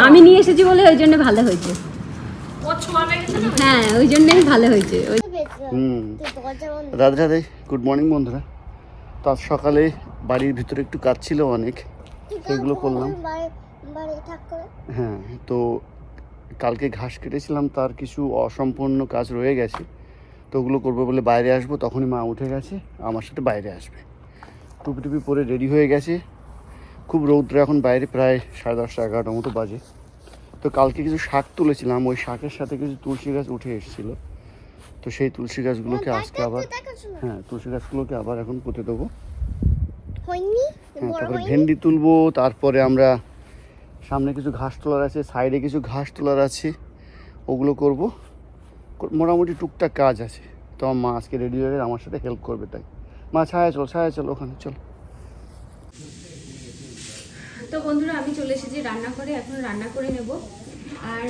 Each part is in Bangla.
আমি নিয়ে এসেছি বলে ওই জন্য ভালো হয়েছে। হ্যাঁ ওই জন্যই ভালো হয়েছে। রাধে রাধে, গুড মর্নিং বন্ধুরা। তো আজ সকালে বাড়ির ভিতরে একটু কাজ ছিল অনেক, সেগুলো করলাম। হ্যাঁ, তো কালকে ঘাস কেটেছিলাম, তার কিছু অসম্পূর্ণ কাজ রয়ে গেছে, তো ওগুলো করবো বলে বাইরে আসবো। তখনই মা উঠে গেছে, আমার সাথে বাইরে আসবে। টুপি টুপি পরে রেডি হয়ে গেছে। খুব রৌদ্র এখন বাইরে, প্রায় 10:30 11টার মতো বাজে। তো কালকে কিছু শাক তুলেছিলাম, ওই শাকের সাথে কিছু তুলসী গাছ উঠে এসেছিলো। তো সেই তুলসী গাছগুলোকে আজকে আবার, হ্যাঁ তুলসী গাছগুলোকে আবার এখন পুঁতে দেবো। হ্যাঁ, তারপরে ভেন্ডি তুলবো। তারপরে আমরা সামনে কিছু ঘাস তোলার আছে, সাইডে কিছু ঘাস তোলার আছে, ওগুলো করব। মোটামুটি টুকটাক কাজ আছে। তো আমার মা আজকে রেডি হয়ে আমার সাথে হেল্প করবে। তাই মা ছায়া চল ওখানে চল। তো বন্ধুরা আমি চলে এসেছি রান্নাঘরে, এখন রান্না করে নেব। আর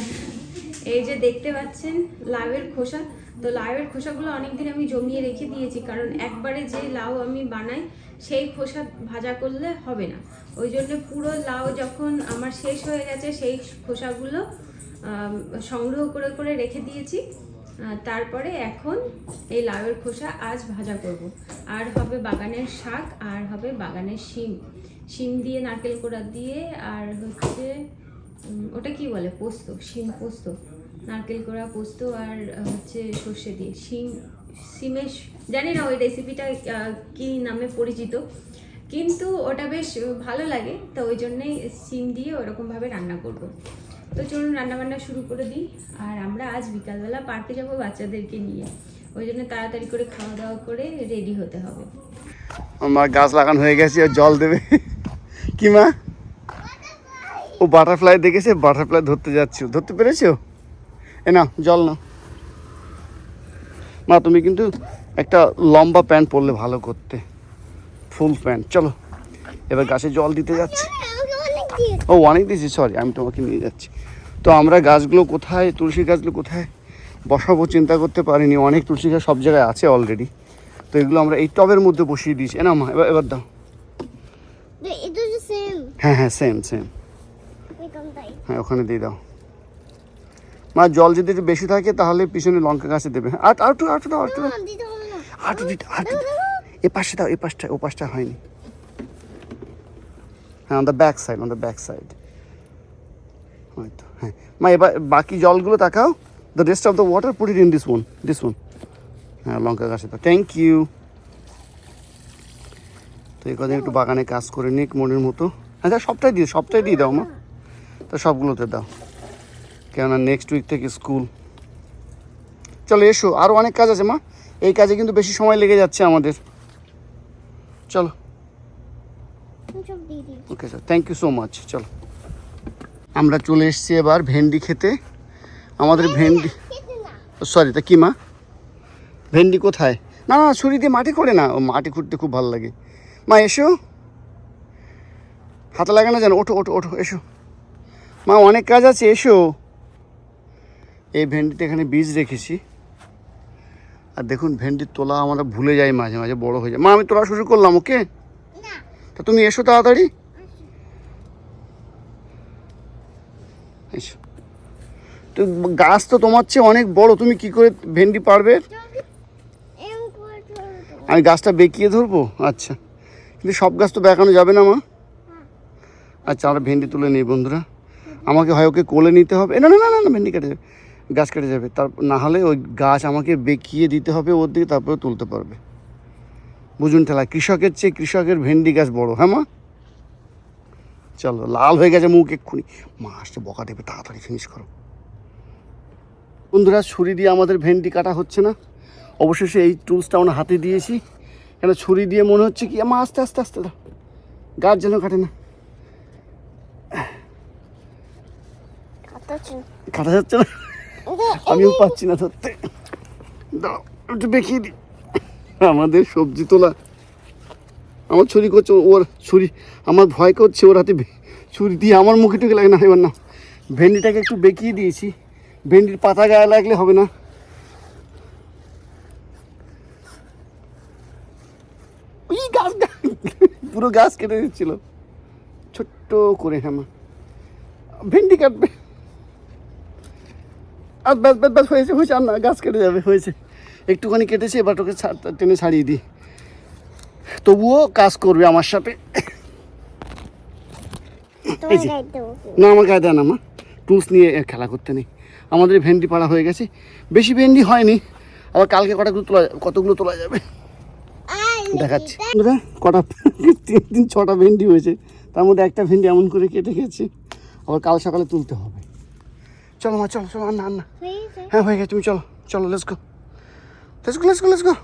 এই যে দেখতে পাচ্ছেন লাউয়ের খোসা, তো লাউয়ের খোসাগুলো অনেকদিন আমি জমিয়ে রেখে দিয়েছি, কারণ একবারে যে লাউ আমি বানাই সেই খোসা ভাজা করলে হবে না। ওই জন্য পুরো লাউ যখন আমার শেষ হয়ে গেছে সেই খোসাগুলো সংগ্রহ করে করে রেখে দিয়েছি। তারপরে এখন এই লাউয়ের খোসা আজ ভাজা করব। আর হবে বাগানের শাক, আর হবে বাগানের শিম দিয়ে, নারকেল কোড়া দিয়ে, আর হচ্ছে ওটা কি বলে, পোস্ত, শিম পোস্ত, নারকেল কোড়া পোস্ত, আর হচ্ছে সর্ষে দিয়ে শিমের, জানি না ওই রেসিপিটা কি নামে পরিচিত, কিন্তু ওটা বেশ ভালো লাগে। তো ওই জন্যই শিম দিয়ে ওরকমভাবে রান্না করব। তো চলুন রান্নাবান্না শুরু করে দিই। আর আমরা আজ বিকালবেলা পার্কে যাবো বাচ্চাদেরকে নিয়ে, ওই জন্য তাড়াতাড়ি করে খাওয়া দাওয়া করে রেডি হতে হবে। আমার গাছ লাগানো হয়ে গেছে, জল দেবে কি মা? ও বাটারফ্লাই দেখেছে, বাটারফ্লাই ধরতে যাচ্ছ, ধরতে পেরেছো? এ না জল না মা, তুমি কিন্তু একটা লম্বা প্যান্ট পরলে ভালো করতে, ফুল প্যান্ট। চলো এবার গাছে জল দিতে যাচ্ছি। ও অনেক দিয়েছি, সরি, আমি তোমাকে নিয়ে যাচ্ছি। তো আমরা গাছগুলো কোথায়, তুলসী গাছগুলো কোথায় বসাবো চিন্তা করতে পারিনি। অনেক তুলসী গাছ সব জায়গায় আছে অলরেডি, তো এগুলো আমরা এই টবের মধ্যে বসিয়ে দিয়েছি। না মা, এবার দাও। হ্যাঁ হ্যাঁ, সেম হ্যাঁ, ওখানে দিয়ে দাও মা। জল যদি একটু বেশি থাকে তাহলে পিছনে লঙ্কা গাছে দেবে। এ পাশে দাও, এই পাশটা, ও পাশটা হয়নি। হ্যাঁ, অন দ্য ব্যাক সাইড হয়তো। হ্যাঁ মা, এবার বাকি জলগুলো তাকাও। The rest of the water put it in this one. হ্যাঁ, লঙ্কা গাছে দাও। Thank you. তো এই কদিন একটু বাগানে কাজ করে নিক মনের মতো। হ্যাঁ, সবটাই দিয়ে দাও মা। তো সবগুলোতে দাও, কেননা নেক্সট উইক থেকে স্কুল। চলো এসো, আরও অনেক কাজ আছে মা। এই কাজে কিন্তু বেশি সময় লেগে যাচ্ছে আমাদের। চলো, okay sir, thank you so much. চলো আমরা চলে এসেছি এবার ভেন্ডি খেতে। আমাদের ভেন্ডি, সরি, তা কি মা? ভেন্ডি কোথায়? না ছুরি দিয়ে মাটি করে না, ও মাটি খুঁড়তে খুব ভালো লাগে। মা এসো, হাতে লাগে না যেন। ওঠো এসো মা, অনেক কাজ আছে, এসো। এই ভেন্ডিতে এখানে বীজ রেখেছি। আর দেখুন ভেন্ডির তোলা আমরা ভুলে যাই, মাঝে মাঝে বড় হয়ে যায়। মা আমি তোলা শুরু করলাম, ওকে? তা তুমি এসো তাড়াতাড়ি, এসো। তো গাছ তো তোমার চেয়ে অনেক বড়, তুমি কি করে ভেন্ডি পারবে? আমি গাছটা বেঁকিয়ে ধরবো? আচ্ছা, কিন্তু সব গাছ তো বেঁকানো যাবে না মা। আচ্ছা, আমরা ভেন্ডি তুলে নিই বন্ধুরা। আমাকে হয় ওকে কোলে নিতে হবে। না, ভেন্ডি কেটে যাবে, গাছ কেটে যাবে। তার না হলে ওই গাছ আমাকে বেঁকিয়ে দিতে হবে ওর দিকে, তারপরে তুলতে পারবে। বুঝুন ঠেলা, কৃষকের চেয়ে কৃষকের ভেন্ডি গাছ বড়। হ্যাঁ মা, চলো। লাল হয়ে গেছে মুখ এক্ষুনি, মা আসছে বকা দেবে, তাড়াতাড়ি ফিনিশ করো। বন্ধুরা, ছুরি দিয়ে আমাদের ভেন্ডি কাটা হচ্ছে না। অবশেষে এই টুলসটা আমরা হাতে দিয়েছি, কেন ছুরি দিয়ে মনে হচ্ছে কি মা, আস্তে দাও, গাছ যেন কাটে না। কাটা যাচ্ছে না, আমিও পাচ্ছি না ধরতে। দাও একটু বেঁকিয়ে দিই। আমাদের সবজি তোলা, আমার ছুরি করছে, ওর ছুরি আমার ভয় করছে, ওর হাতে ছুরি দিয়ে আমার মুখে টুকে লাগে না। এবার না, ভেন্ডিটাকে একটু বেঁকিয়ে দিয়েছি, ভেন্ডির পাতা গায়ে লাগলে হবে না। ওই গাছ পুরো গাছ কেটে দিচ্ছিল ছোট্ট করে। হ্যাঁ মা, ভেন্ডি কাটবে। আর ব্যাস ব্যাস ব্যাস হয়েছে হয়েছে, আর না, গাছ কেটে যাবে, হয়েছে। একটুখানি কেটেছে, এবার তোকে টেনে ছাড়িয়ে দিই, তবুও কাজ করবে আমার সাথে। এই যে, না আমার গায়ে দেয় না মা, টুলস নিয়ে খেলা করতে নেই। আমাদের ভেন্ডি পাড়া হয়ে গেছে, বেশি ভেন্ডি হয়নি, আবার কালকে কতগুলো তোলা যাবে দেখাচ্ছি। কটা 3-6টা ভেন্ডি হয়েছে, তার মধ্যে একটা ভেন্ডি এমন করে কেটে গেছে, আবার কাল সকালে তুলতে হবে। চলো মা, চলো চলো, না না, হ্যাঁ হয়ে গেছে, তুমি চলো চলো, let's go let's go let's go let's go.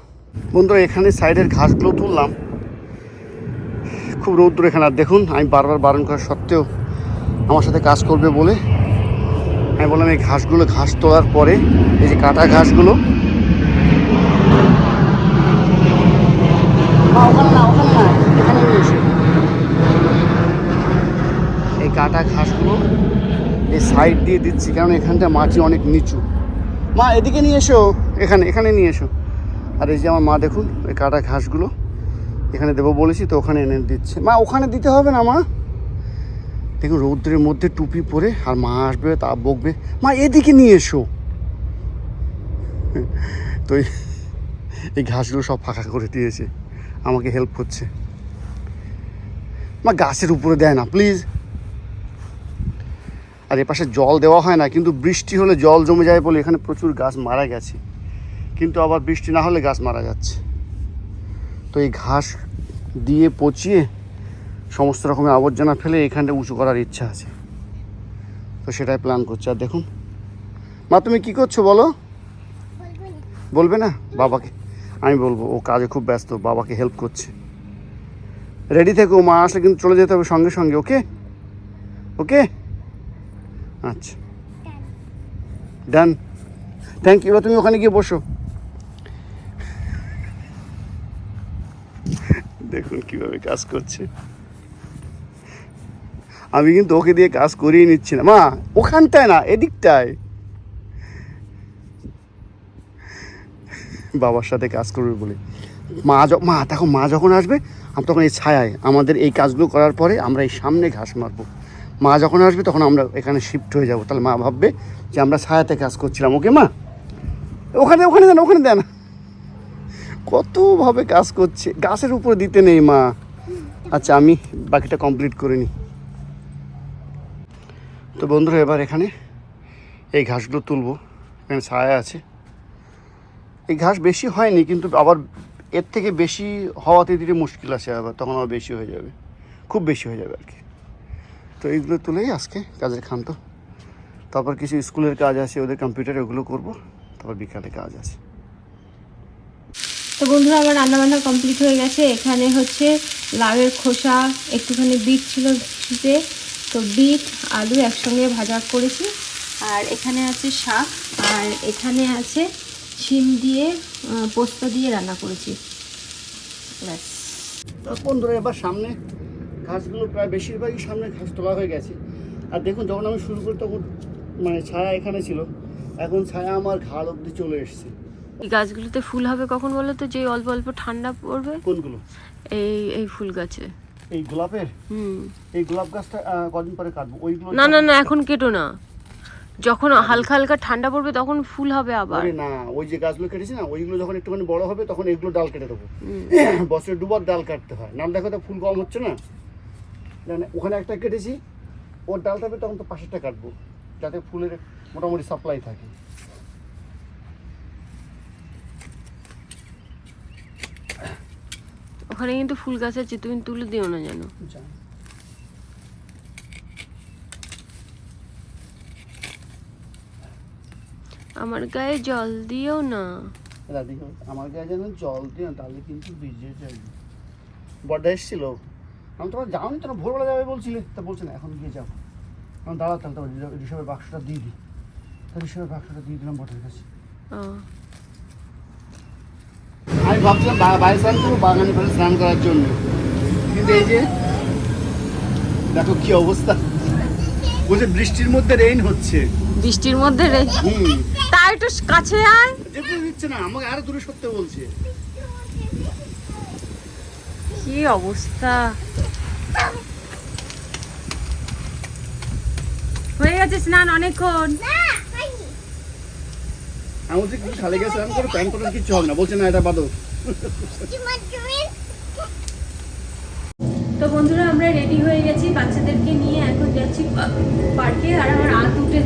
বন্ধুরা এখানে সাইডের ঘাসগুলো তুললাম, খুব রৌদ্র এখানে। আর দেখুন, আমি বারবার বারণ করা সত্ত্বেও আমার সাথে কাজ করবে বলে আমি বললাম এই ঘাস তোলার পরে, এই যে কাটা ঘাসগুলো, এখানে নিয়ে এসে এই কাটা ঘাসগুলো এই সাইড দিয়ে দিচ্ছি, কারণ এখানটা মাটি অনেক নিচু। মা এদিকে নিয়ে এসো, এখানে নিয়ে এসো। আর এই যে আমার মা দেখুন, এই কাটা ঘাসগুলো এখানে দেবো বলেছি তো, ওখানে এনে দিচ্ছে। মা ওখানে দিতে হবে না মা, দেখুন রৌদ্রের মধ্যে টুপি পরে, আর মা আসবে, তা বকবে, মা এদিকে নিয়ে এসো। তো এই ঘাসগুলো সব ফাঁকা করে দিয়েছে, আমাকে হেল্প করছে। মা গাছের উপরে দেয় না প্লিজ। আর এপাশে জল দেওয়া হয় না, কিন্তু বৃষ্টি হলে জল জমে যায় বলে এখানে প্রচুর গাছ মারা গেছে, কিন্তু আবার বৃষ্টি না হলে গাছ মারা যাচ্ছে। তো এই ঘাস দিয়ে পচিয়ে সমস্ত রকমের আবর্জনা ফেলে এখানটা উঁচু করার ইচ্ছা আছে, তো সেটাই প্ল্যান করছে। আর দেখুন মা, তুমি কি করছো বলো? বলবে না বাবাকে? আমি বলবো, ও কাজে খুব ব্যস্ত, বাবাকে হেল্প করছে। রেডি থেকো, মা আসলে কিন্তু চলে যেতে হবে সঙ্গে সঙ্গে। ওকে ওকে, আচ্ছা ডান, থ্যাংক ইউ। এবার তুমি ওখানে গিয়ে বসো। দেখুন কিভাবে কাজ করছে। আমি কিন্তু ওকে দিয়ে কাজ করিয়ে নিচ্ছি না মা, ওখানটায় না, এদিকটায়। বাবার সাথে কাজ করবে বলে। মা যখন আসবে, আমি তখন এই ছায়ায় আমাদের এই কাজগুলো করার পরে আমরা এই সামনে ঘাস মারবো। মা যখন আসবে তখন আমরা এখানে শিফট হয়ে যাব, তাহলে মা ভাববে যে আমরা ছায়াতে কাজ করছিলাম। ওকে মা, ওখানে দেন। কতভাবে কাজ করছে, গাছের উপরে দিতে নেই মা। আচ্ছা আমি বাকিটা কমপ্লিট করে নিই। তো বন্ধুরা এবার এখানে এই ঘাসগুলো তুলবো, এখানে ছায়া আছে। এই ঘাস বেশি হয়নি, কিন্তু আবার এর থেকে বেশি হওয়াতে দিতে মুশকিল আছে, আবার তখন আবার বেশি হয়ে যাবে, খুব বেশি হয়ে যাবে আর কি। তো এইগুলো তুলেই আজকে কাজের ক্ষান্ত। তারপর কিছু স্কুলের কাজ আছে, ওদের কম্পিউটারে, ওগুলো করবো। তারপর বিকালে কাজ আছে। তো বন্ধুরা আমার রান্নাবান্না কমপ্লিট হয়ে গেছে। এখানে হচ্ছে লাউয়ের খোসা, একটুখানি বিট ছিল ফ্রিজে, তো বিট আলু একসঙ্গে ভাজা করেছি। আর এখানে আছে শাক, আর এখানে আছে শিম দিয়ে পোস্ত দিয়ে রান্না করেছি। ব্যাস। তো বন্ধুরা এবার সামনে ঘাসগুলো প্রায় বেশিরভাগই সামনে ঘাস তোলা হয়ে গেছে। আর দেখুন যখন আমি শুরু করি তখন মানে ছায়া এখানে ছিল, এখন ছায়া আমার ঘাড় অবধি চলে এসছে। এই গাছগুলোতে ফুল হবে কখন বলো তো? যে অল্প অল্প ঠান্ডা পড়বে। কোনগুলো? এই ফুল গাছে। এই গোলাপের? এই গোলাপ গাছটা কদিন পরে কাটবো। ওইগুলো না এখন কেটো না, যখন হালকা হালকা ঠান্ডা পড়বে তখন ফুল হবে আবার। আরে না, ওই যে গাছগুলো কেটেছি না, ওইগুলো যখন একটুখানি বড় হবে তখন এগুলো ডাল কেটে দেবো। বছরে দুবার ডাল কাটতে হয়, নাম দেখো তো ফুল কম হচ্ছে না। ওখানে একটা কেটেছি, ওর ডালটা হবে, তখন তো পাশেরটা কাটবো, যাতে ফুলের মোটামুটি সাপ্লাই থাকে। ওখানে কিন্তু ফুল গাছ আছে, তুমি তুলে দিও না যেন। আমার গায়ে জল দিও না। আমার গায়ে যেন জল দিও, তাহলে কিন্তু ভিজে যাবে। বড়টা এসেছিল, আমি তোমার যাওনি, তোরা ভোরবেলা যাবে বলছিলে, তা বলছে না এখন গিয়ে যাবো। আমি দাঁড়াও, তাহলে তোমার ঋষভের বাক্সটা দিয়ে দিই। ঋষভের বাক্সটা দিয়ে দিলাম বটের কাছে। আমি ভাবছিলাম বাইরে স্নান করবো, বাগানে ফেলে স্নান করার জন্য, কিন্তু এই যে দেখো কি অবস্থা। বলছে বৃষ্টির মধ্যে রেইন হচ্ছে। বৃষ্টির মধ্যে রে, তাই একটু কাছে আয়। যেতে দিচ্ছে না আমাকে, আরো দূরে সরতে বলছে। কি অবস্থা। গেছে স্নান অনেকক্ষণ। আমি বলছি কি খালি গেছে স্নান করে প্যান্ট পরে কিছু হবে না, বলছে না এটা বাদো। তো বন্ধুরা আমরা রেডি হয়ে গেছি বাচ্চাদেরকে নিয়ে, এখন যাচ্ছি পার্কে। আর আমার হাত উঠছে,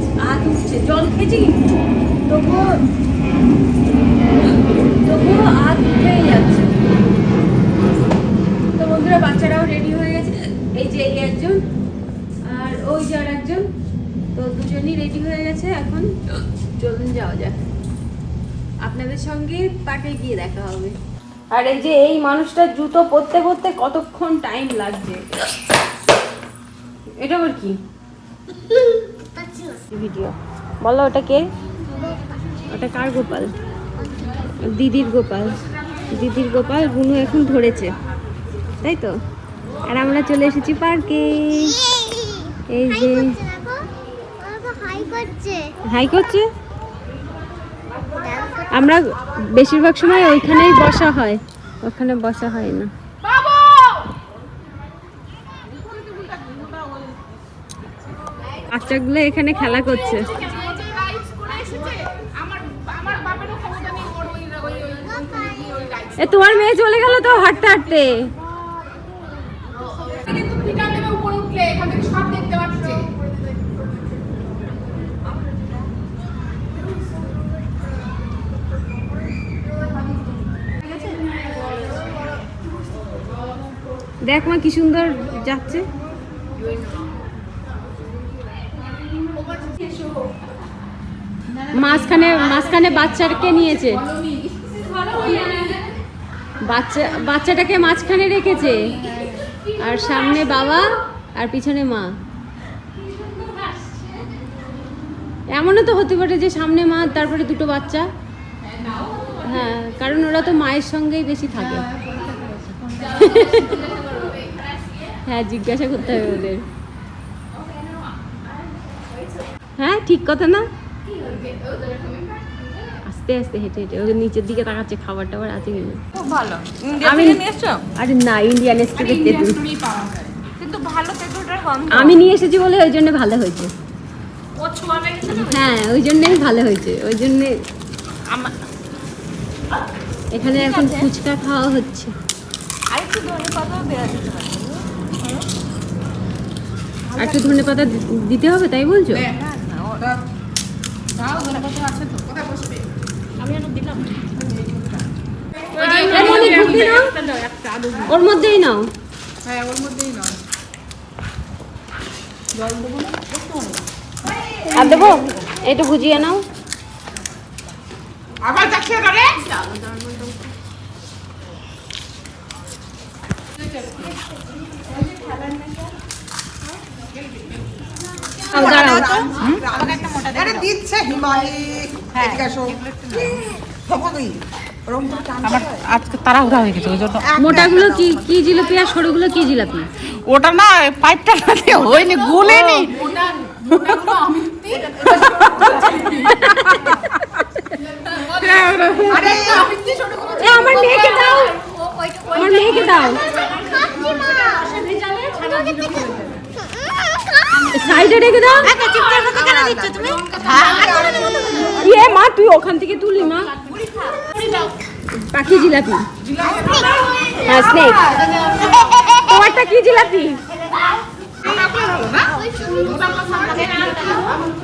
জল খেয়েছি তবুও হাত উঠেই যাচ্ছে। তো বন্ধুরা বাচ্চারাও রেডি হয়ে গেছে, এই যে এই একজন আর ওই যে আর একজন, তো দুজনই রেডি হয়ে গেছে। এখন চলুন যাওয়া যাক, আপনাদের সঙ্গে পার্কে গিয়ে দেখা হবে। আর এই যে এই মানুষটার জুতো পরতে পরতে কতক্ষণ টাইম লাগছে। এটা আবার কি ভিডিও বলো? ওটা কে? ওটা কার গোপাল? দিদির গোপাল। দিদির গোপাল বুনু এখন ধরেছে, তাই তো। আর আমরা চলে এসেছি পার্কে। এই যে হাই করছে। আমরা বেশিরভাগ সময় ওইখানেই বসা হয়, ওখানে বসা হয় না। বাচ্চাগুলো এখানে খেলা করছে। এ তোমার মেয়ে চলে গেল তো হাঁটতে হাঁটতে। দেখ মা কি সুন্দর যাচ্ছে। মাঝখানে বাচ্চাকে নিয়েছে, বাচ্চাটাকে মাঝখানে রেখেছে, আর সামনে বাবা আর পিছনে মা। এমনও তো হতে পারে যে সামনে মা তারপরে দুটো বাচ্চা। হ্যাঁ, কারণ ওরা তো মায়ের সঙ্গেই বেশি থাকে। হ্যাঁ, জিজ্ঞাসা করতে হবে ওদের। হ্যাঁ ঠিক কথা না? আস্তে আস্তে হেঁটে হেঁটে ওদের নিচের দিকে তাকাচ্ছে, খাবার টাবার আছে কিনা। খুব ভালো। আমি আরে না, ইন্ডিয়ান স্ট্রিটের তেঁতুল কিন্তু ভালো তেঁতুলটার গন্ধ। আমি নিয়ে এসেছি বলে ওই জন্য ভালো হয়েছে। হ্যাঁ ওই জন্যই ভালো হয়েছে, ওই জন্য এখানে এখন ফুচকা খাওয়া হচ্ছে। আরেকটু ধনেপাতা দেওয়া যেতে পারে। আর একটু ধনেপাতা দিতে হবে, তাই বলছো? ওর মধ্যেই নাও। হ্যাঁ ওর মধ্যেই নাও। জল দেবো না? আর দেবো? একটু ভুজিয়ে নাও। আবার দেখিয়ে দাও রে। দাঁড়াও, আরে দিচ্ছে হিমালি। এদিকে আসো। আমার আজকে তাড়াহুড়া হয়ে গেছে ওই জন্য। মোটাগুলো কি কি জিলাপি আর সরুগুলো কি জিলাপি? ওটা না পাইপটা না দিয়ে হয়নি, গুলেনি। আরে এ আমার মেয়েকে দাও, আমার মেয়েকে দাও। সাইডে রেখে দাও। ইয়ে মা তুই ওখান থেকে তুলি মা। পাখি জিলাপি। হ্যাঁ স্নেক। তোমারটা কি জিলাপি?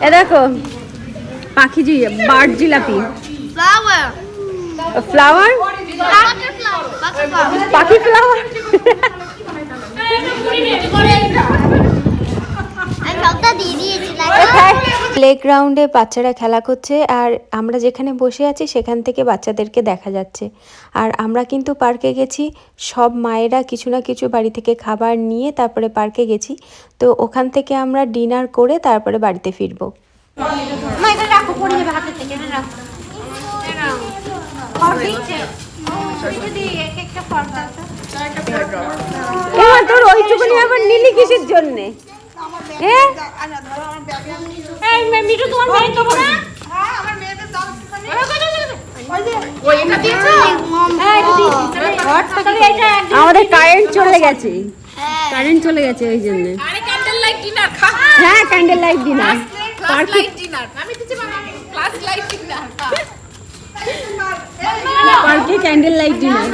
এ দেখো পাখি বার্ড জিলাপি। ফ্লাওয়ার পাখি ফ্লাওয়ার। প্লেগ্রাউন্ডে বাচ্চারা খেলা করছে, আর আমরা যেখানে বসে আছি সেখান থেকে বাচ্চাদেরকে দেখা যাচ্ছে। আর আমরা কিন্তু পার্কে গেছি, সব মায়েরা কিছু না কিছু বাড়ি থেকে খাবার নিয়ে তারপরে পার্কে গেছি। তো ওখান থেকে আমরা ডিনার করে তারপরে বাড়িতে ফিরবো। তোর ওইটুকুনি আবার নিলি কিসের জন্যে? হ্যাঁ মিঠু তোমার মেয়ে দেবো না? আমাদের কারেন্ট চলে গেছে, কারেন্ট চলে গেছে ওই জন্য। হ্যাঁ ক্যান্ডেল লাইট ডিনার। পার্কে ক্যান্ডেল লাইট ডিনার।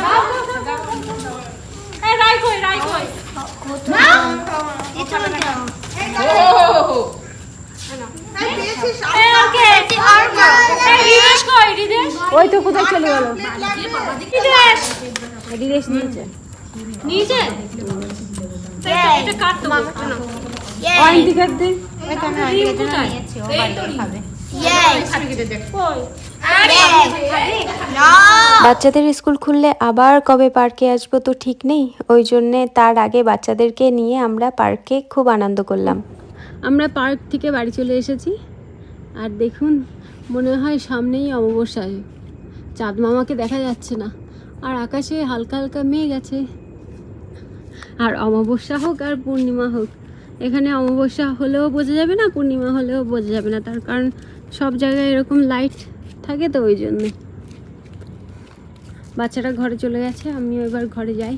ওই তো কোথায় চলে গেল? রিদেশ নিয়েছে। অয়েন্টি কাট দে। বাচ্চাদের স্কুল খুললে আবার কবে পার্কে আসবো তো ঠিক নেই, ওই জন্যে তার আগে বাচ্চাদেরকে নিয়ে আমরা পার্কে খুব আনন্দ করলাম। আমরা পার্ক থেকে বাড়ি চলে এসেছি, আর দেখুন মনে হয় সামনেই অমাবস্যা, চাঁদ মামাকে দেখা যাচ্ছে না, আর আকাশে হালকা হালকা মেঘ আছে। আর অমাবস্যা হোক আর পূর্ণিমা হোক, এখানে অমাবস্যা হলেও বোঝা যাবে না, পূর্ণিমা হলেও বোঝা যাবে না, তার কারণ সব জায়গায় এরকম লাইট থাকে, তো ওই জন্যে। বাচ্চারা ঘরে চলে গেছে, আমিও এবার ঘরে যাই।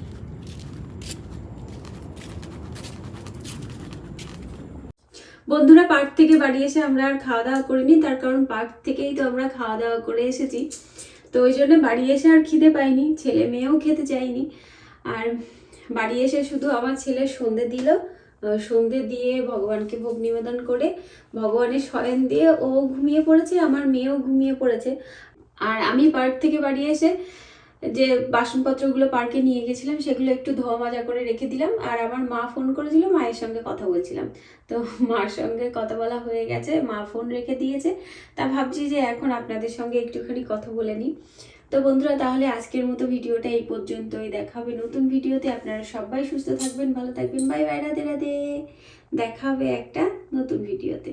বন্ধুরা, পার্ক থেকে বাড়ি এসে আমরা আর খাওয়া দাওয়া করিনি, তার কারণ পার্ক থেকেই তো আমরা খাওয়া দাওয়া করে এসেছি, তো ওই জন্য বাড়ি এসে আর খিদে পাইনি, ছেলে মেয়েও খেতে চাইনি। আর বাড়ি এসে শুধু আমার ছেলে সন্ধে দিল, সন্ধে দিয়ে ভগবানকে ভোগ নিবেদন করে ভগবানের শয়ন দিয়ে ও ঘুমিয়ে পড়েছে, আমার মেয়েও ঘুমিয়ে পড়েছে। আর আমি পার্ক থেকে বাড়ি এসে যে বাসনপত্রগুলো পার্কে নিয়ে গেছিলাম সেগুলো একটু ধোয়া মাজা করে রেখে দিলাম। আর আমার মা ফোন করেছিল, মায়ের সঙ্গে কথা বলছিলাম, তো মার সঙ্গে কথা বলা হয়ে গেছে, মা ফোন রেখে দিয়েছে। তা ভাবছি যে এখন আপনাদের সঙ্গে একটুখানি কথা বলে নিই। তো বন্ধুরা, তাহলে আজকের মতো ভিডিওটা এই পর্যন্তই। দেখা হবে নতুন ভিডিওতে। আপনারা সবাই সুস্থ থাকবেন, ভালো থাকবেন। Bye bye, Radhe Radhe. দেখা হবে একটা নতুন ভিডিওতে।